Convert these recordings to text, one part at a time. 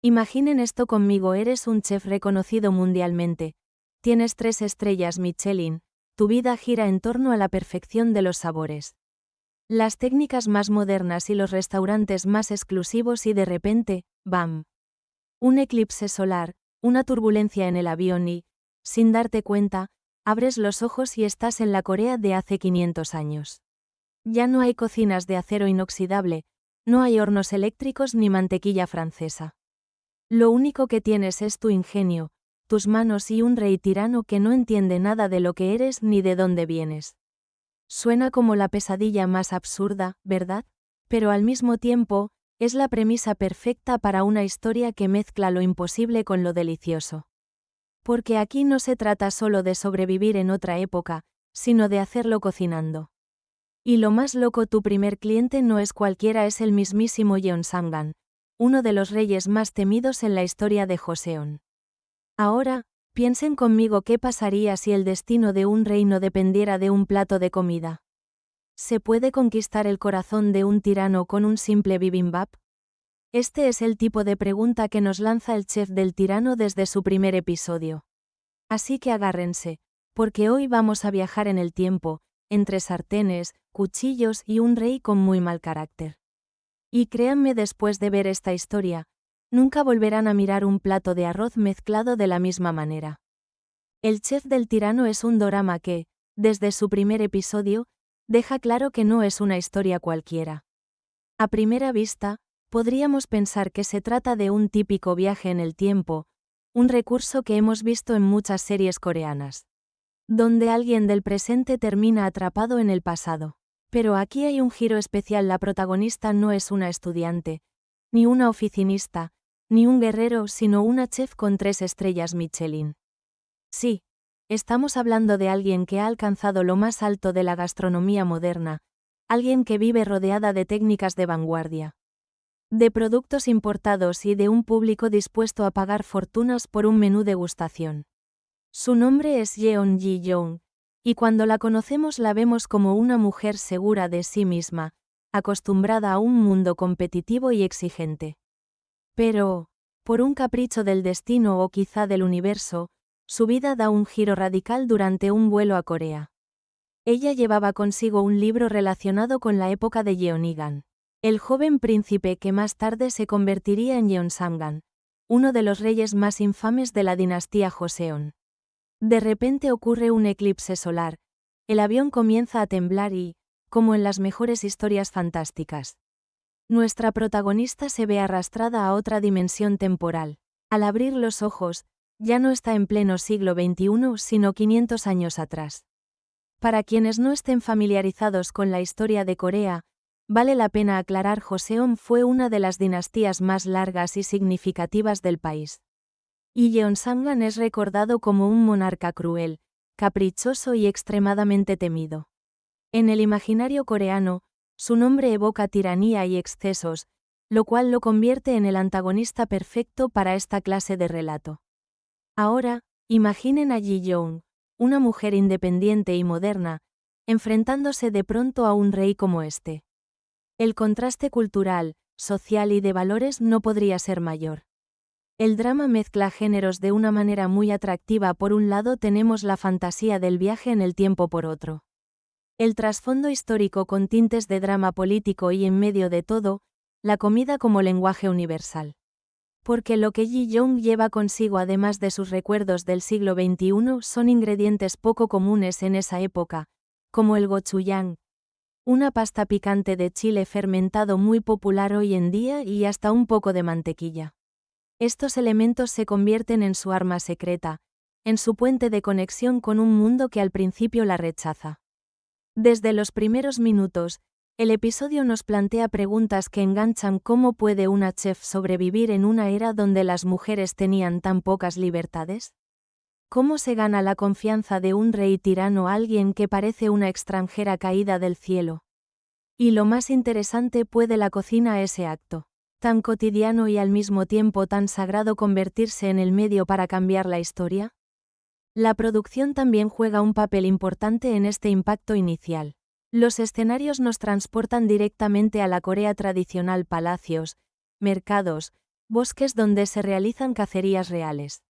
Imaginen esto conmigo: eres un chef reconocido mundialmente. Tienes 3 estrellas Michelin, tu vida gira en torno a la perfección de los sabores. Las técnicas más modernas y los restaurantes más exclusivos y de repente, ¡bam! Un eclipse solar, una turbulencia en el avión y, sin darte cuenta, abres los ojos y estás en la Corea de hace 500 años. Ya no hay cocinas de acero inoxidable, no hay hornos eléctricos ni mantequilla francesa. Lo único que tienes es tu ingenio, tus manos y un rey tirano que no entiende nada de lo que eres ni de dónde vienes. Suena como la pesadilla más absurda, ¿verdad? Pero al mismo tiempo, es la premisa perfecta para una historia que mezcla lo imposible con lo delicioso. Porque aquí no se trata solo de sobrevivir en otra época, sino de hacerlo cocinando. Y lo más loco, tu primer cliente no es cualquiera, es el mismísimo Yeonsamgan, uno de los reyes más temidos en la historia de Joseon. Ahora, piensen conmigo qué pasaría si el destino de un reino dependiera de un plato de comida. ¿Se puede conquistar el corazón de un tirano con un simple bibimbap? Este es el tipo de pregunta que nos lanza el chef del tirano desde su primer episodio. Así que agárrense, porque hoy vamos a viajar en el tiempo, entre sartenes, cuchillos y un rey con muy mal carácter. Y créanme, después de ver esta historia, nunca volverán a mirar un plato de arroz mezclado de la misma manera. El chef del tirano es un dorama que, desde su primer episodio, deja claro que no es una historia cualquiera. A primera vista, podríamos pensar que se trata de un típico viaje en el tiempo, un recurso que hemos visto en muchas series coreanas, donde alguien del presente termina atrapado en el pasado. Pero aquí hay un giro especial: la protagonista no es una estudiante, ni una oficinista, ni un guerrero, sino una chef con 3 estrellas Michelin. Sí, estamos hablando de alguien que ha alcanzado lo más alto de la gastronomía moderna, alguien que vive rodeada de técnicas de vanguardia, de productos importados y de un público dispuesto a pagar fortunas por un menú degustación. Su nombre es Yeon Ji-young, y cuando la conocemos la vemos como una mujer segura de sí misma, acostumbrada a un mundo competitivo y exigente. Pero, por un capricho del destino o quizá del universo, su vida da un giro radical durante un vuelo a Corea. Ella llevaba consigo un libro relacionado con la época de Yeonigan, el joven príncipe que más tarde se convertiría en Yeonsamgan, uno de los reyes más infames de la dinastía Joseon. De repente ocurre un eclipse solar, el avión comienza a temblar y, como en las mejores historias fantásticas, nuestra protagonista se ve arrastrada a otra dimensión temporal. Al abrir los ojos, ya no está en pleno siglo XXI, sino 500 años atrás. Para quienes no estén familiarizados con la historia de Corea, vale la pena aclarar: Joseon fue una de las dinastías más largas y significativas del país. Y Yeonsamgan es recordado como un monarca cruel, caprichoso y extremadamente temido. En el imaginario coreano, su nombre evoca tiranía y excesos, lo cual lo convierte en el antagonista perfecto para esta clase de relato. Ahora, imaginen a Ji-young, una mujer independiente y moderna, enfrentándose de pronto a un rey como este. El contraste cultural, social y de valores no podría ser mayor. El drama mezcla géneros de una manera muy atractiva. Por un lado tenemos la fantasía del viaje en el tiempo, por otro, el trasfondo histórico con tintes de drama político y, en medio de todo, la comida como lenguaje universal. Porque lo que Ji-young lleva consigo, además de sus recuerdos del siglo XXI, son ingredientes poco comunes en esa época, como el gochujang, una pasta picante de chile fermentado muy popular hoy en día, y hasta un poco de mantequilla. Estos elementos se convierten en su arma secreta, en su puente de conexión con un mundo que al principio la rechaza. Desde los primeros minutos, el episodio nos plantea preguntas que enganchan: ¿cómo puede una chef sobrevivir en una era donde las mujeres tenían tan pocas libertades? ¿Cómo se gana la confianza de un rey tirano, alguien que parece una extranjera caída del cielo? Y lo más interesante, ¿puede la cocina, ese acto tan cotidiano y al mismo tiempo tan sagrado, convertirse en el medio para cambiar la historia? La producción también juega un papel importante en este impacto inicial. Los escenarios nos transportan directamente a la Corea tradicional: palacios, mercados, bosques donde se realizan cacerías reales.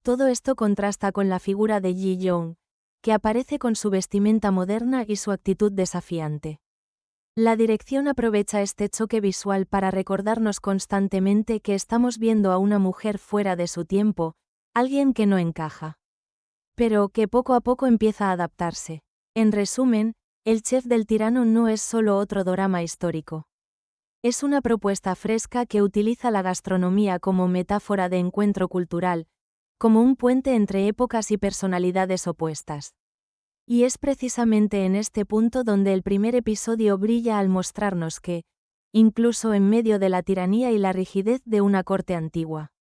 Todo esto contrasta con la figura de Ji Young, que aparece con su vestimenta moderna y su actitud desafiante. La dirección aprovecha este choque visual para recordarnos constantemente que estamos viendo a una mujer fuera de su tiempo, alguien que no encaja, pero que poco a poco empieza a adaptarse. En resumen, El chef del tirano no es solo otro dorama histórico. Es una propuesta fresca que utiliza la gastronomía como metáfora de encuentro cultural, como un puente entre épocas y personalidades opuestas. Y es precisamente en este punto donde el primer episodio brilla al mostrarnos que, incluso en medio de la tiranía y la rigidez de una corte antigua,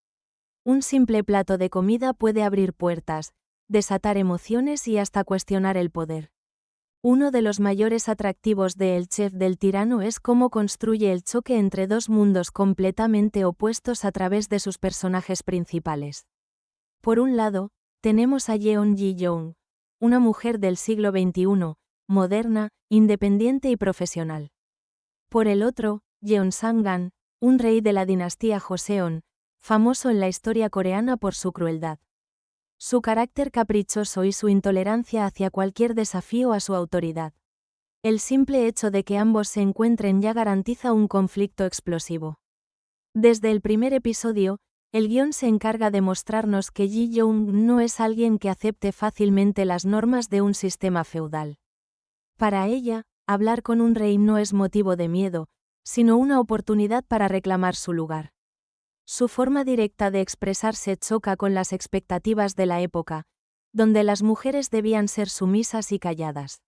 un simple plato de comida puede abrir puertas, desatar emociones y hasta cuestionar el poder. Uno de los mayores atractivos de El chef del tirano es cómo construye el choque entre dos mundos completamente opuestos a través de sus personajes principales. Por un lado, tenemos a Yeon Ji-young, una mujer del siglo XXI, moderna, independiente y profesional. Por el otro, Yeon Sang-gan, un rey de la dinastía Joseon, famoso en la historia coreana por su crueldad. Su carácter caprichoso y su intolerancia hacia cualquier desafío a su autoridad. El simple hecho de que ambos se encuentren ya garantiza un conflicto explosivo. Desde el primer episodio, el guión se encarga de mostrarnos que Ji Young no es alguien que acepte fácilmente las normas de un sistema feudal. Para ella, hablar con un rey no es motivo de miedo, sino una oportunidad para reclamar su lugar. Su forma directa de expresarse choca con las expectativas de la época, donde las mujeres debían ser sumisas y calladas.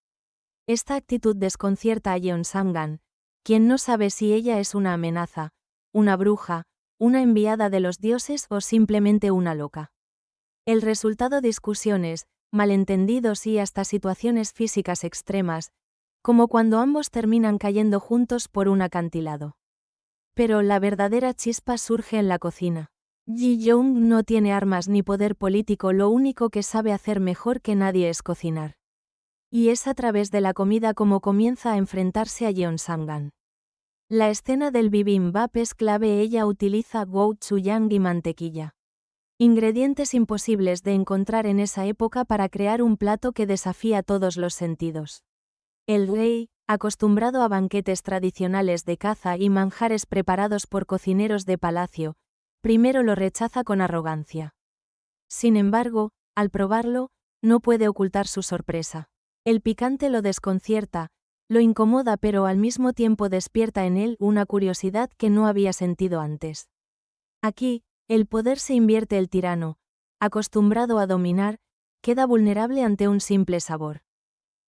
Esta actitud desconcierta a Yeon Sang-gan, quien no sabe si ella es una amenaza, una bruja, una enviada de los dioses o simplemente una loca. El resultado: discusiones, malentendidos y hasta situaciones físicas extremas, como cuando ambos terminan cayendo juntos por un acantilado. Pero la verdadera chispa surge en la cocina. Ji Young no tiene armas ni poder político, lo único que sabe hacer mejor que nadie es cocinar. Y es a través de la comida como comienza a enfrentarse a Yeon Sang-gan. La escena del bibimbap es clave. Ella utiliza gochujang y mantequilla. Ingredientes imposibles de encontrar en esa época para crear un plato que desafía todos los sentidos. El rey, acostumbrado a banquetes tradicionales de caza y manjares preparados por cocineros de palacio, primero lo rechaza con arrogancia. Sin embargo, al probarlo, no puede ocultar su sorpresa. El picante lo desconcierta, lo incomoda, pero al mismo tiempo despierta en él una curiosidad que no había sentido antes. Aquí, el poder se invierte. El tirano, acostumbrado a dominar, queda vulnerable ante un simple sabor.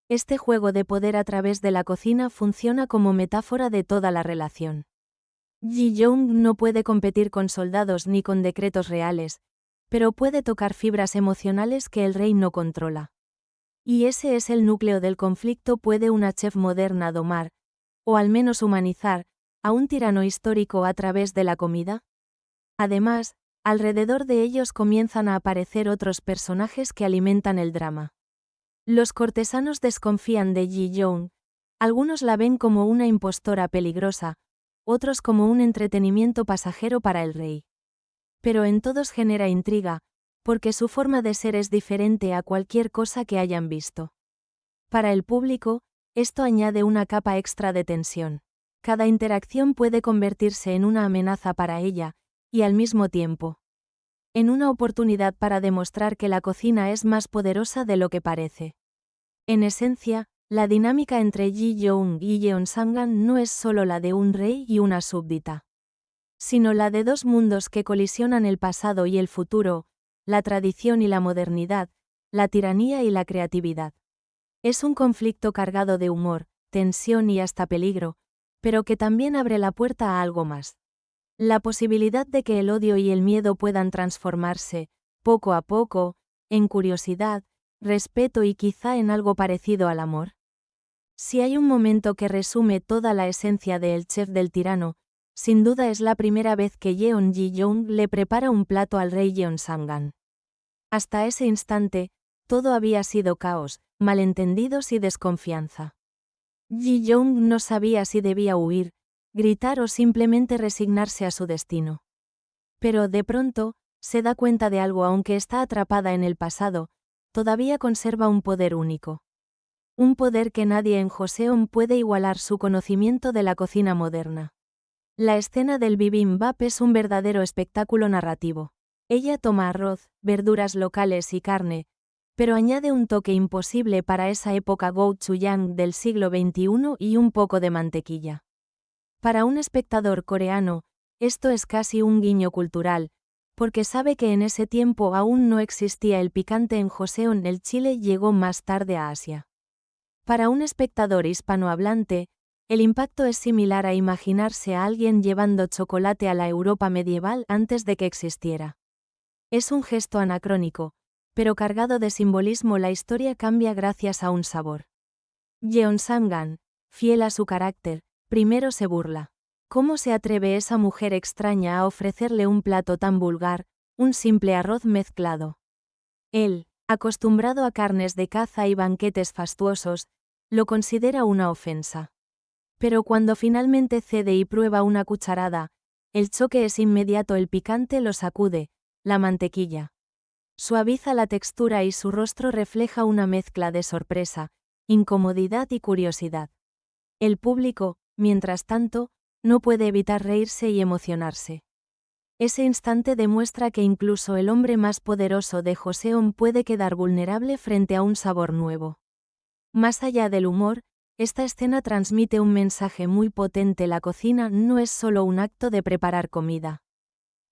Este juego de poder a través de la cocina funciona como metáfora de toda la relación. Ji Young no puede competir con soldados ni con decretos reales, pero puede tocar fibras emocionales que el rey no controla. Y ese es el núcleo del conflicto. ¿Puede una chef moderna domar, o al menos humanizar, a un tirano histórico a través de la comida? Además, alrededor de ellos comienzan a aparecer otros personajes que alimentan el drama. Los cortesanos desconfían de Ji Young, algunos la ven como una impostora peligrosa, otros como un entretenimiento pasajero para el rey. Pero en todos genera intriga, porque su forma de ser es diferente a cualquier cosa que hayan visto. Para el público, esto añade una capa extra de tensión. Cada interacción puede convertirse en una amenaza para ella, y al mismo tiempo, en una oportunidad para demostrar que la cocina es más poderosa de lo que parece. En esencia, la dinámica entre Ji Young y Yeon Sang-gan no es solo la de un rey y una súbdita, sino la de dos mundos que colisionan: el pasado y el futuro, la tradición y la modernidad, la tiranía y la creatividad. Es un conflicto cargado de humor, tensión y hasta peligro, pero que también abre la puerta a algo más. La posibilidad de que el odio y el miedo puedan transformarse, poco a poco, en curiosidad, respeto y quizá en algo parecido al amor. Si hay un momento que resume toda la esencia de El chef del tirano, sin duda es la primera vez que Yeon Ji-young le prepara un plato al rey Yeon Sang-gan. Hasta ese instante, todo había sido caos, malentendidos y desconfianza. Ji Young no sabía si debía huir, gritar o simplemente resignarse a su destino. Pero de pronto, se da cuenta de algo. Aunque está atrapada en el pasado, todavía conserva un poder único. Un poder que nadie en Joseon puede igualar: su conocimiento de la cocina moderna. La escena del bibimbap es un verdadero espectáculo narrativo. Ella toma arroz, verduras locales y carne, pero añade un toque imposible para esa época gochujang del siglo XXI y un poco de mantequilla. Para un espectador coreano, esto es casi un guiño cultural, porque sabe que en ese tiempo aún no existía el picante en Joseon. El chile llegó más tarde a Asia. Para un espectador hispanohablante, el impacto es similar a imaginarse a alguien llevando chocolate a la Europa medieval antes de que existiera. Es un gesto anacrónico, pero cargado de simbolismo. La historia cambia gracias a un sabor. Yeonsangan, fiel a su carácter, primero se burla. ¿Cómo se atreve esa mujer extraña a ofrecerle un plato tan vulgar, un simple arroz mezclado? Él, acostumbrado a carnes de caza y banquetes fastuosos, lo considera una ofensa. Pero cuando finalmente cede y prueba una cucharada, el choque es inmediato. El picante lo sacude, la mantequilla suaviza la textura y su rostro refleja una mezcla de sorpresa, incomodidad y curiosidad. El público, mientras tanto, no puede evitar reírse y emocionarse. Ese instante demuestra que incluso el hombre más poderoso de Joseon puede quedar vulnerable frente a un sabor nuevo. Más allá del humor, esta escena transmite un mensaje muy potente: la cocina no es solo un acto de preparar comida.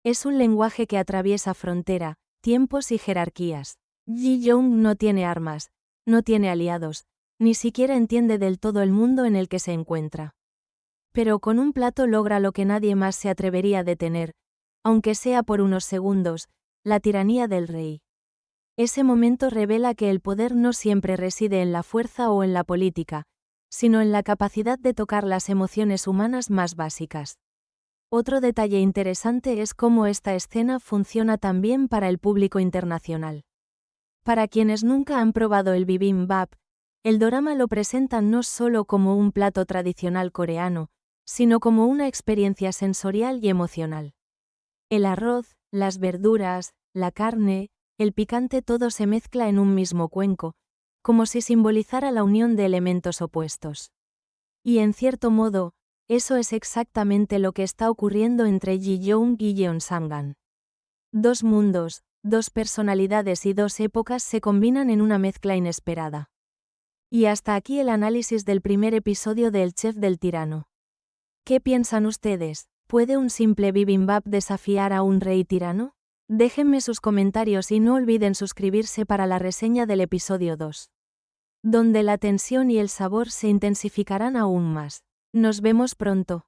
Es un lenguaje que atraviesa frontera, tiempos y jerarquías. Ji-young no tiene armas, no tiene aliados, ni siquiera entiende del todo el mundo en el que se encuentra. Pero con un plato logra lo que nadie más se atrevería a detener, aunque sea por unos segundos: la tiranía del rey. Ese momento revela que el poder no siempre reside en la fuerza o en la política, sino en la capacidad de tocar las emociones humanas más básicas. Otro detalle interesante es cómo esta escena funciona también para el público internacional. Para quienes nunca han probado el bibimbap, el dorama lo presenta no solo como un plato tradicional coreano, sino como una experiencia sensorial y emocional. El arroz, las verduras, la carne, el picante, todo se mezcla en un mismo cuenco, como si simbolizara la unión de elementos opuestos. Y en cierto modo, eso es exactamente lo que está ocurriendo entre Ji-young y Yeonsangan. Dos mundos, dos personalidades y dos épocas se combinan en una mezcla inesperada. Y hasta aquí el análisis del primer episodio de El Chef del Tirano. ¿Qué piensan ustedes? ¿Puede un simple bibimbap desafiar a un rey tirano? Déjenme sus comentarios y no olviden suscribirse para la reseña del episodio 2, donde la tensión y el sabor se intensificarán aún más. Nos vemos pronto.